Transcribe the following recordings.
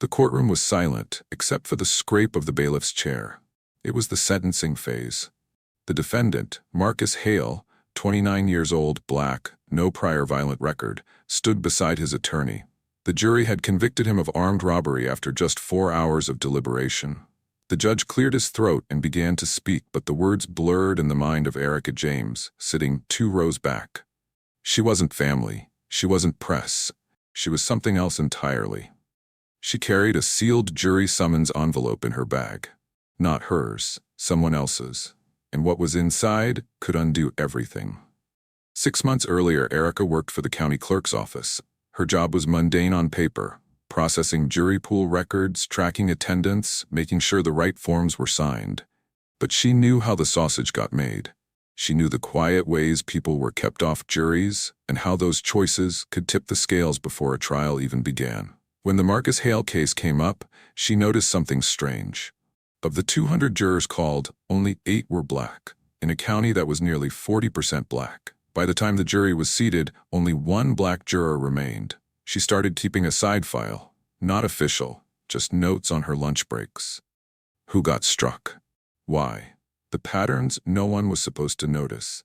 The courtroom was silent, except for the scrape of the bailiff's chair. It was the sentencing phase. The defendant, Marcus Hale, 29 years old, black, no prior violent record, stood beside his attorney. The jury had convicted him of armed robbery after just 4 hours of deliberation. The judge cleared his throat and began to speak, but the words blurred in the mind of Erica James, sitting 2 rows back. She wasn't family. She wasn't press. She was something else entirely. She carried a sealed jury summons envelope in her bag. Not hers, someone else's. And what was inside could undo everything. 6 months earlier, Erica worked for the county clerk's office. Her job was mundane on paper, processing jury pool records, tracking attendance, making sure the right forms were signed. But she knew how the sausage got made. She knew the quiet ways people were kept off juries and how those choices could tip the scales before a trial even began. When the Marcus Hale case came up, she noticed something strange. Of the 200 jurors called, only 8 were black, in a county that was nearly 40% black. By the time the jury was seated, only 1 black juror remained. She started keeping a side file, not official, just notes on her lunch breaks. Who got struck? Why? The patterns no one was supposed to notice.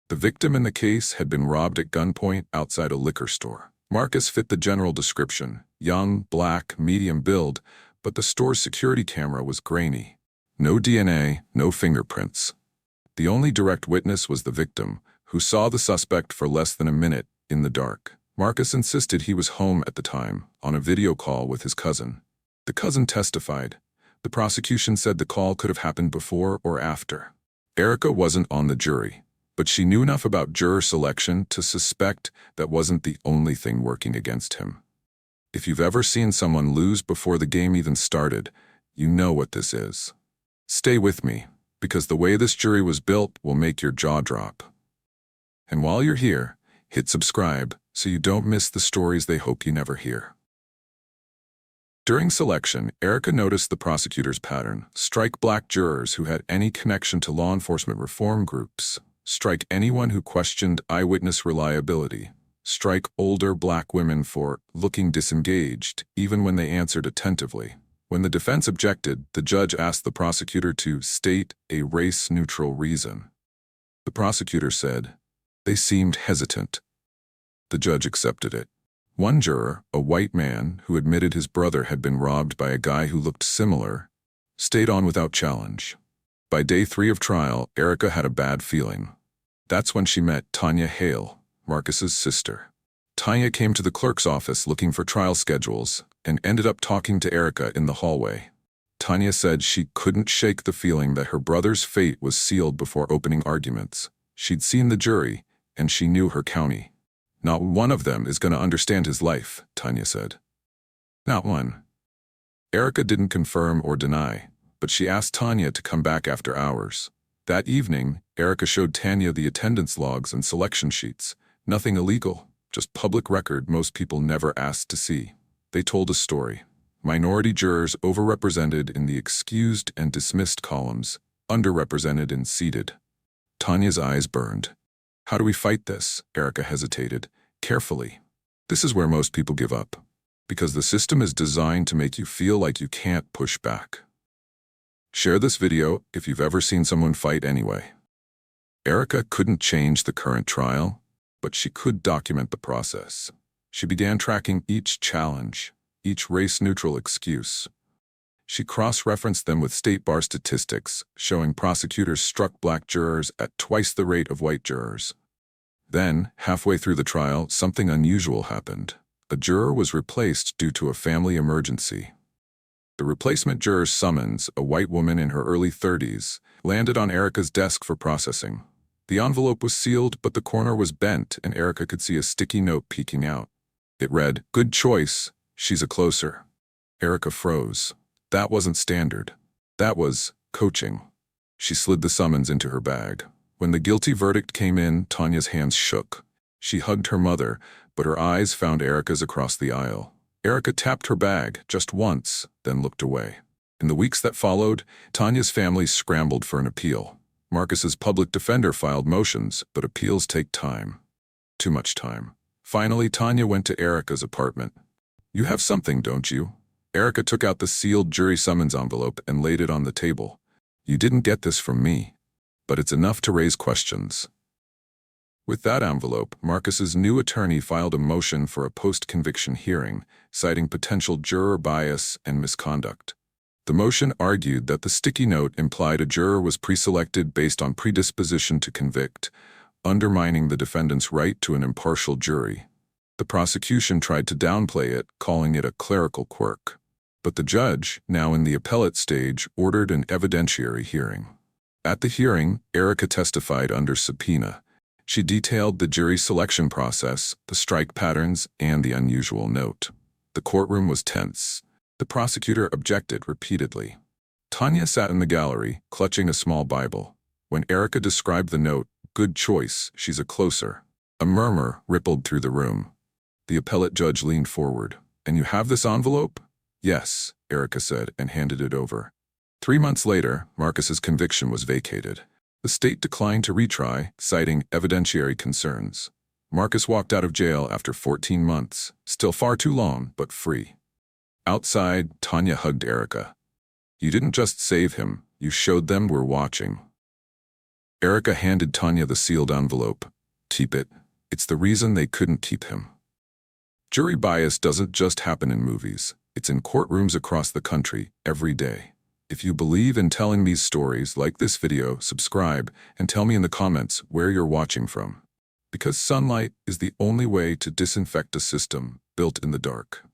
The victim in the case had been robbed at gunpoint outside a liquor store. Marcus fit the general description, young, black, medium build, but the store's security camera was grainy. No DNA, no fingerprints. The only direct witness was the victim, who saw the suspect for less than a minute in the dark. Marcus insisted he was home at the time, on a video call with his cousin. The cousin testified. The prosecution said the call could have happened before or after. Erica wasn't on the jury, but she knew enough about juror selection to suspect that wasn't the only thing working against him. If you've ever seen someone lose before the game even started, you know what this is. Stay with me, because the way this jury was built will make your jaw drop. And while you're here, hit subscribe so you don't miss the stories they hope you never hear. During selection, Erica noticed the prosecutor's pattern: strike black jurors who had any connection to law enforcement reform groups, strike anyone who questioned eyewitness reliability, strike older black women for looking disengaged, even when they answered attentively. When the defense objected, the judge asked the prosecutor to state a race-neutral reason. The prosecutor said, "They seemed hesitant." The judge accepted it. One juror, a white man who admitted his brother had been robbed by a guy who looked similar, stayed on without challenge. By day 3 of trial, Erica had a bad feeling. That's when she met Tanya Hale, Marcus's sister. Tanya came to the clerk's office looking for trial schedules and ended up talking to Erica in the hallway. Tanya said she couldn't shake the feeling that her brother's fate was sealed before opening arguments. She'd seen the jury, and she knew her county. "Not one of them is going to understand his life," Tanya said. "Not one." Erica didn't confirm or deny, but she asked Tanya to come back after hours. That evening, Erica showed Tanya the attendance logs and selection sheets. Nothing illegal, just public record most people never asked to see. They told a story. Minority jurors overrepresented in the excused and dismissed columns, underrepresented in seated. Tanya's eyes burned. "How do we fight this?" Erica hesitated. "Carefully. This is where most people give up. Because the system is designed to make you feel like you can't push back." Share this video if you've ever seen someone fight anyway. Erica couldn't change the current trial, but she could document the process. She began tracking each challenge, each race-neutral excuse. She cross-referenced them with state bar statistics, showing prosecutors struck black jurors at twice the rate of white jurors. Then, halfway through the trial, something unusual happened. A juror was replaced due to a family emergency. The replacement juror's summons, a white woman in her early 30s, landed on Erica's desk for processing. The envelope was sealed, but the corner was bent, and Erica could see a sticky note peeking out. It read, "Good choice, she's a closer." Erica froze. That wasn't standard. That was coaching. She slid the summons into her bag. When the guilty verdict came in, Tanya's hands shook. She hugged her mother, but her eyes found Erica's across the aisle. Erica tapped her bag just once, then looked away. In the weeks that followed, Tanya's family scrambled for an appeal. Marcus's public defender filed motions, but appeals take time. Too much time. Finally, Tanya went to Erica's apartment. "You have something, don't you?" Erica took out the sealed jury summons envelope and laid it on the table. You didn't get this from me, but it's enough to raise questions. With that envelope, Marcus's new attorney filed a motion for a post-conviction hearing, citing potential juror bias and misconduct. The motion argued that the sticky note implied a juror was preselected based on predisposition to convict, undermining the defendant's right to an impartial jury. The prosecution tried to downplay it, calling it a clerical quirk. But the judge, now in the appellate stage, ordered an evidentiary hearing. At the hearing, Erica testified under subpoena. She detailed the jury selection process, the strike patterns, and the unusual note. The courtroom was tense. The prosecutor objected repeatedly. Tanya sat in the gallery, clutching a small Bible. When Erica described the note, "Good choice, she's a closer," a murmur rippled through the room. The appellate judge leaned forward. "And you have this envelope?" "Yes," Erica said and handed it over. 3 months later, Marcus's conviction was vacated. The state declined to retry, citing evidentiary concerns. Marcus walked out of jail after 14 months, still far too long, but free. Outside, Tanya hugged Erica. "You didn't just save him, you showed them we're watching." Erica handed Tanya the sealed envelope. "Keep it. It's the reason they couldn't keep him." Jury bias doesn't just happen in movies. It's in courtrooms across the country, every day. If you believe in telling these stories, like this video, subscribe, and tell me in the comments where you're watching from. Because sunlight is the only way to disinfect a system built in the dark.